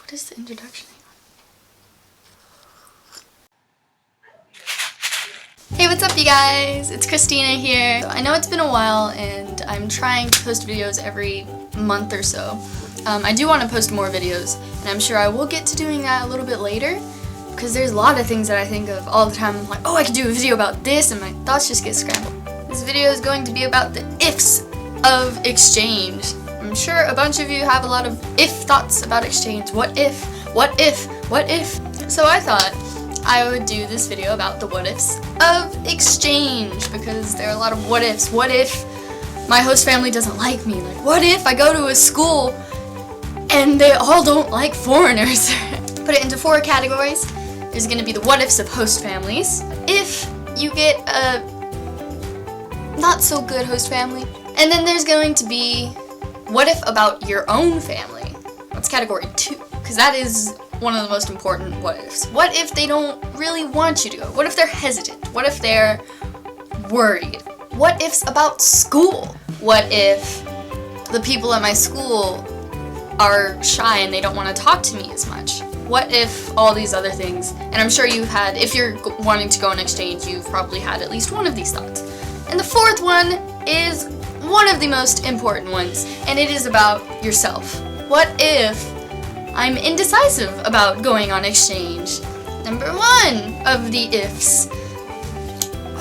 What is the introduction? Hey, what's up you guys? It's Christina here. I know it's been a while and I'm trying to post videos every month or so. I do want to post more videos and I'm sure I will get to doing that a little bit later because there's a lot of things that I think of all the time. I'm like, oh, I could do a video about this, and my thoughts just get scrambled. This video is going to be about the ifs of exchange. I'm sure a bunch of you have a lot of if thoughts about exchange. What if? What if? What if? So I thought I would do this video about the what ifs of exchange because there are a lot of what ifs. What if my host family doesn't like me? Like, what if I go to a school and they all don't like foreigners? Put it into 4 categories. There's going to be the what ifs of host families. If you get a not so good host family. And then there's going to be what if about your own family. That's category 2, because that is one of the most important what ifs. What if they don't really want you to go? What if they're hesitant? What if they're worried? What ifs about school? What if the people at my school are shy and they don't want to talk to me as much? What if all these other things? And I'm sure you've had, if you're wanting to go on exchange, you've probably had at least one of these thoughts. And the 4th one is one of the most important ones, and it is about yourself. What if I'm indecisive about going on exchange? Number 1 of the ifs.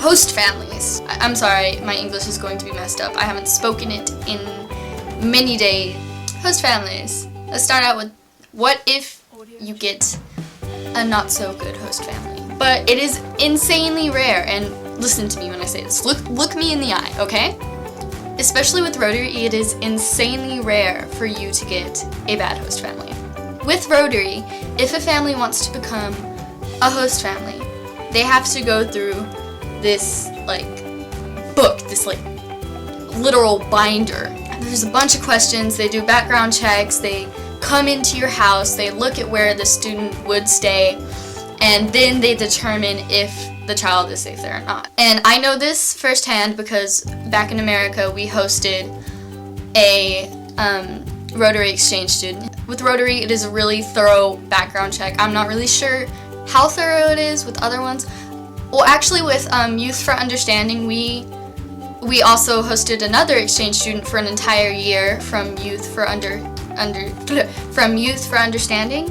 Host families. I'm sorry, my English is going to be messed up. I haven't spoken it in many days. Host families. Let's start out with what if you get a not so good host family. But it is insanely rare, and listen to me when I say this. Look me in the eye, okay? Especially with Rotary, it is insanely rare for you to get a bad host family. With Rotary, if a family wants to become a host family, they have to go through this book, this literal binder. There's a bunch of questions, they do background checks, they come into your house, they look at where the student would stay, and then they determine if the child is safe there or not. And I know this firsthand because back in America we hosted a Rotary exchange student. With Rotary, it is a really thorough background check. I'm not really sure how thorough it is with other ones. Well, actually with Youth for Understanding, we also hosted another exchange student for an entire year from Youth for Understanding.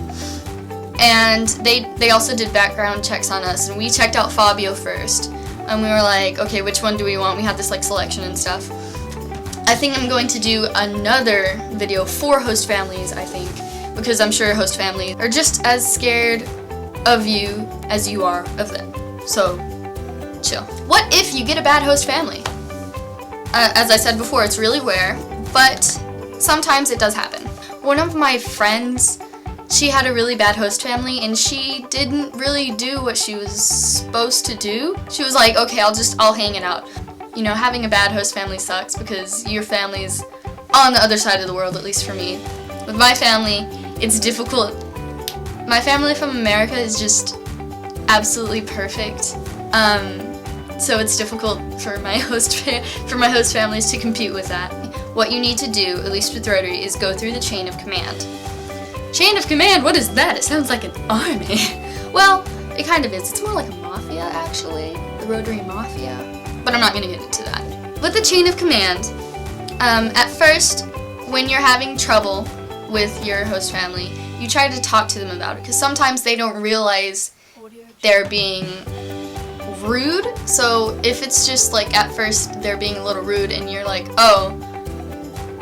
And they also did background checks on us, and we checked out Fabio first, and we were like, okay, which one do we want? We had this selection and stuff. I think I'm going to do another video for host families, I think, because I'm sure host families are just as scared of you as you are of them. So, chill. What if you get a bad host family? As I said before, it's really rare, but sometimes it does happen. One of my friends, she had a really bad host family and she didn't really do what she was supposed to do. She was like, okay, I'll hang it out. You know, having a bad host family sucks because your family's on the other side of the world, at least for me. With my family, it's difficult. My family from America is just absolutely perfect. So it's difficult for my host families to compete with that. What you need to do, at least with Rotary, is go through the chain of command. Chain of command? What is that? It sounds like an army. Well, it kind of is. It's more like a mafia, actually. The Rotary Mafia. But I'm not going to get into that. With the chain of command, at first, when you're having trouble with your host family, you try to talk to them about it, because sometimes they don't realize they're being rude. So if it's just at first they're being a little rude and you're like, oh,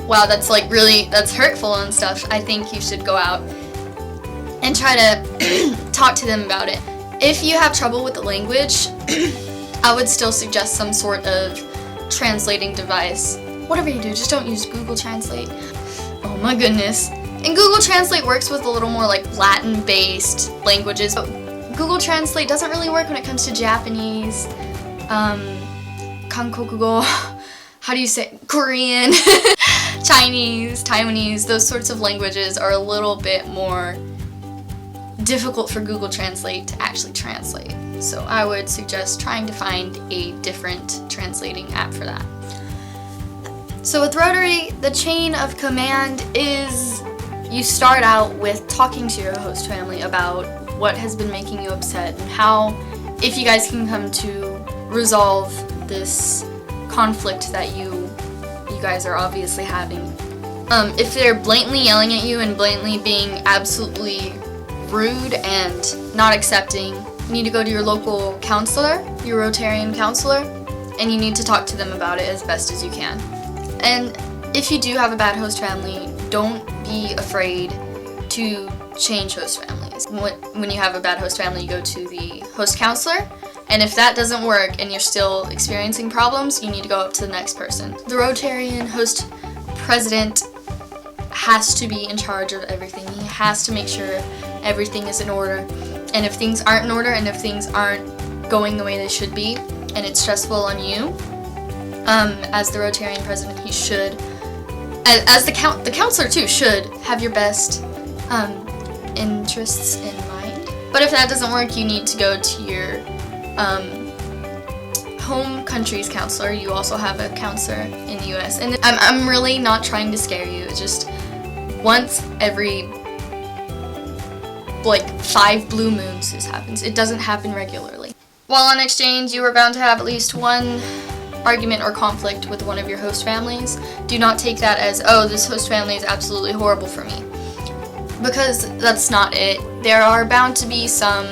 wow, that's that's hurtful and stuff, I think you should go out and try to talk to them about it. If you have trouble with the language, I would still suggest some sort of translating device. Whatever you do, just don't use Google Translate. Oh my goodness. And Google Translate works with a little more Latin-based languages, but Google Translate doesn't really work when it comes to Japanese, Kankokugo, how do you say, Korean, Chinese, Taiwanese. Those sorts of languages are a little bit more difficult for Google Translate to actually translate. So I would suggest trying to find a different translating app for that. So with Rotary, the chain of command is you start out with talking to your host family about what has been making you upset and how, if you guys can come to resolve this conflict that you guys are obviously having. If they're blatantly yelling at you and blatantly being absolutely rude and not accepting, you need to go to your local counselor, your Rotarian counselor, and you need to talk to them about it as best as you can. And if you do have a bad host family, don't be afraid to change host families. When you have a bad host family, you go to the host counselor, and if that doesn't work and you're still experiencing problems, you need to go up to the next person. The Rotarian host president has to be in charge of everything. He has to make sure everything is in order. And if things aren't in order and if things aren't going the way they should be, and it's stressful on you, as the Rotarian president, he should, as the counselor too, should have your best interests in mind. But if that doesn't work, you need to go to your home country's counselor. You also have a counselor in the US. And I'm really not trying to scare you. It's just once every like 5 blue moons this happens. It doesn't happen regularly. While on exchange, you are bound to have at least one argument or conflict with one of your host families. Do not take that as, oh, this host family is absolutely horrible for me, because that's not it. There are bound to be some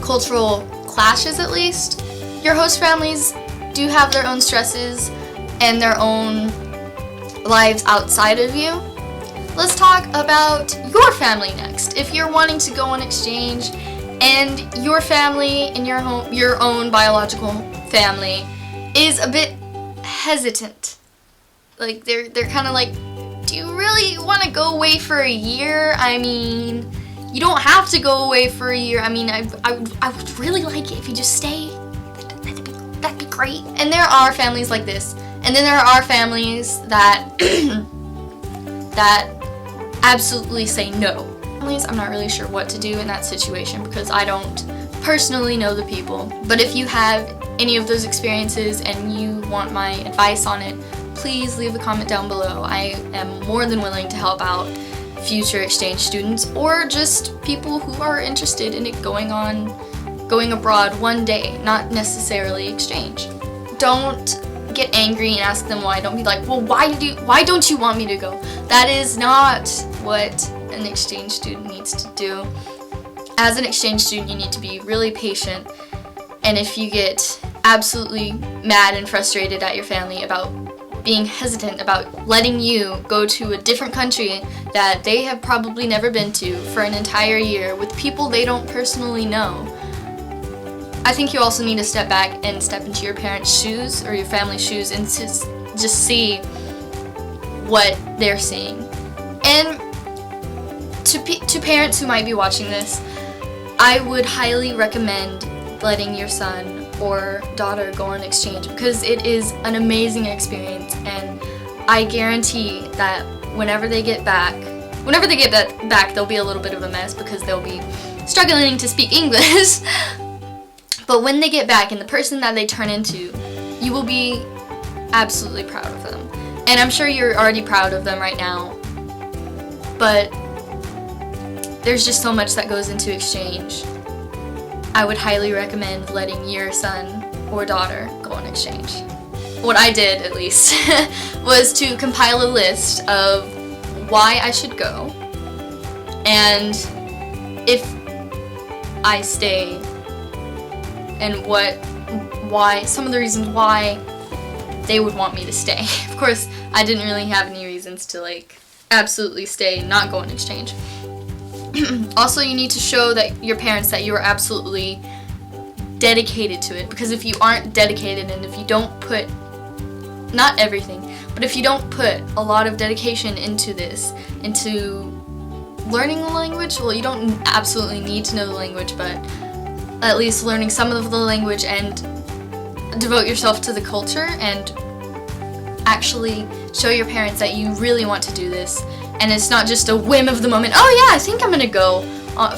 cultural clashes, at least. Your host families do have their own stresses and their own lives outside of you. Let's talk about your family next. If you're wanting to go on exchange and your family in your home, your own biological family, is a bit hesitant, like they're kind of like, do you really want to go away for a year? I mean, you don't have to go away for a year. I mean, I would really like it if you just stay. That'd be great. And there are families like this. And then there are families that that absolutely say no. I'm not really sure what to do in that situation because I don't personally know the people. But if you have any of those experiences and you want my advice on it, please leave a comment down below. I am more than willing to help out future exchange students or just people who are interested in it going abroad one day, not necessarily exchange. Don't get angry and ask them why. Don't be like, well, why don't you want me to go? That is not what an exchange student needs to do. As an exchange student, you need to be really patient, and if you get absolutely mad and frustrated at your family about being hesitant about letting you go to a different country that they have probably never been to for an entire year with people they don't personally know, I think you also need to step back and step into your parents' shoes or your family's shoes and just see what they're seeing. And to parents who might be watching this, I would highly recommend letting your son or daughter go on exchange because it is an amazing experience, and I guarantee that whenever they get back, they'll be a little bit of a mess because they'll be struggling to speak English. But when they get back and the person that they turn into, you will be absolutely proud of them. And I'm sure you're already proud of them right now, but there's just so much that goes into exchange. I would highly recommend letting your son or daughter go on exchange. What I did, at least, was to compile a list of why I should go and if I stay, and why, some of the reasons why they would want me to stay. Of course, I didn't really have any reasons to like absolutely stay and not go on exchange. Also, you need to show that your parents that you are absolutely dedicated to it, because if you aren't dedicated and if you don't put, not everything, but if you don't put a lot of dedication into this, into learning the language, well, you don't absolutely need to know the language, but at least learning some of the language and devote yourself to the culture and actually show your parents that you really want to do this. And it's not just a whim of the moment, oh yeah, I think I'm gonna go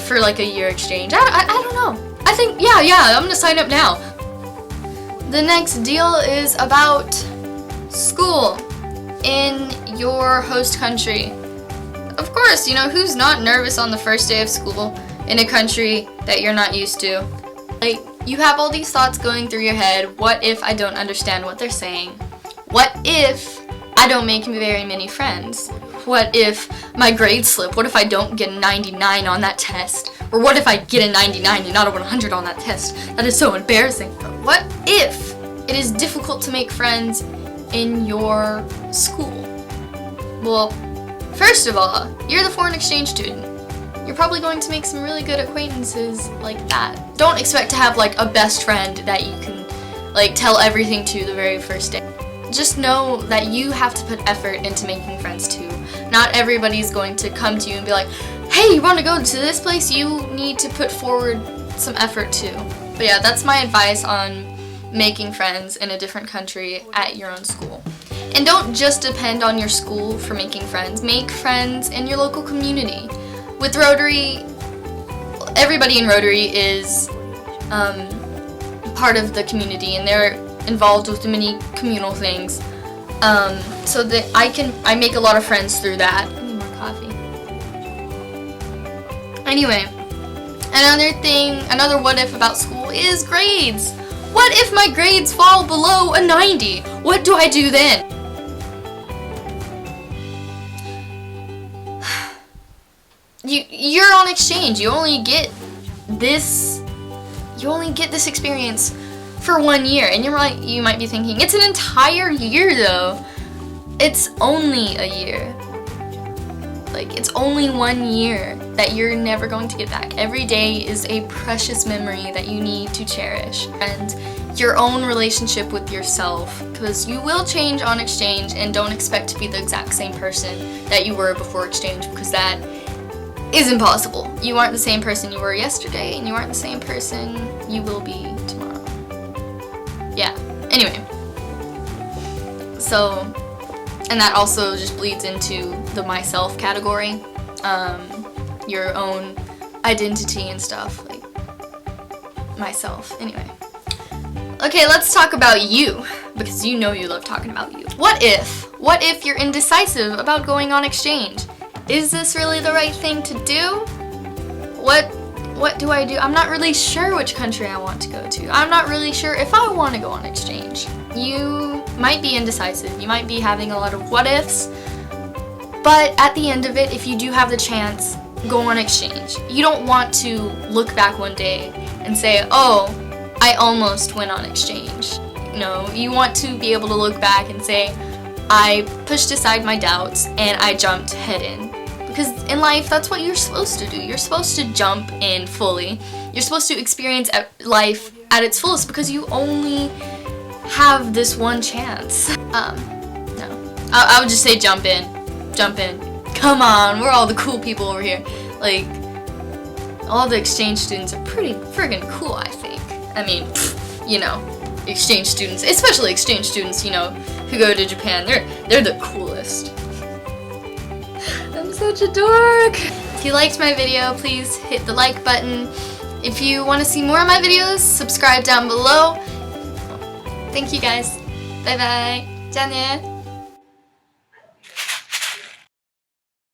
for like a year exchange. I don't know. I think, yeah, I'm gonna sign up now. The next deal is about school. In your host country. Of course, you know, who's not nervous on the first day of school in a country that you're not used to? Like, you have all these thoughts going through your head. What if I don't understand what they're saying? What if I don't make very many friends? What if my grades slip? What if I don't get a 99 on that test? Or what if I get a 99 and not a 100 on that test? That is so embarrassing. What if it is difficult to make friends in your school? Well, first of all, you're the foreign exchange student. You're probably going to make some really good acquaintances like that. Don't expect to have like a best friend that you can like tell everything to the very first day. Just know that you have to put effort into making friends too. Not everybody's going to come to you and be like, hey, you want to go to this place? You need to put forward some effort too. But yeah, that's my advice on making friends in a different country at your own school. And don't just depend on your school for making friends. Make friends in your local community. With Rotary, everybody in Rotary is part of the community, and they're involved with many communal things. So that I make a lot of friends through that. I need more coffee. Anyway, another what if about school is grades. What if my grades fall below a 90? What do I do then? You're on exchange. You only get this experience for 1 year, and you might be thinking, it's an entire year though. It's only a year. Like, it's only 1 year that you're never going to get back. Every day is a precious memory that you need to cherish. And your own relationship with yourself, because you will change on exchange, and don't expect to be the exact same person that you were before exchange, because that is impossible. You aren't the same person you were yesterday, and you aren't the same person you will be tomorrow. Yeah, anyway. So, and that also just bleeds into the myself category. Your own identity and stuff, like myself. Anyway. Okay, let's talk about you, because you know you love talking about you. What if you're indecisive about going on exchange? Is this really the right thing to do? What do I do? I'm not really sure which country I want to go to. I'm not really sure if I want to go on exchange. You might be indecisive. You might be having a lot of what ifs. But at the end of it, if you do have the chance, go on exchange. You don't want to look back one day and say, oh, I almost went on exchange. No, you want to be able to look back and say, I pushed aside my doubts and I jumped head in. Because in life, that's what you're supposed to do. You're supposed to jump in fully. You're supposed to experience life at its fullest, because you only have this one chance. No. I would just say jump in. Jump in. Come on, we're all the cool people over here. Like, all the exchange students are pretty friggin' cool, I think. I mean, you know, exchange students, especially exchange students, you know, who go to Japan, they're the coolest. I'm such a dork. If you liked my video, please hit the like button. If you want to see more of my videos, subscribe down below. Thank you guys. Bye bye. じゃあね.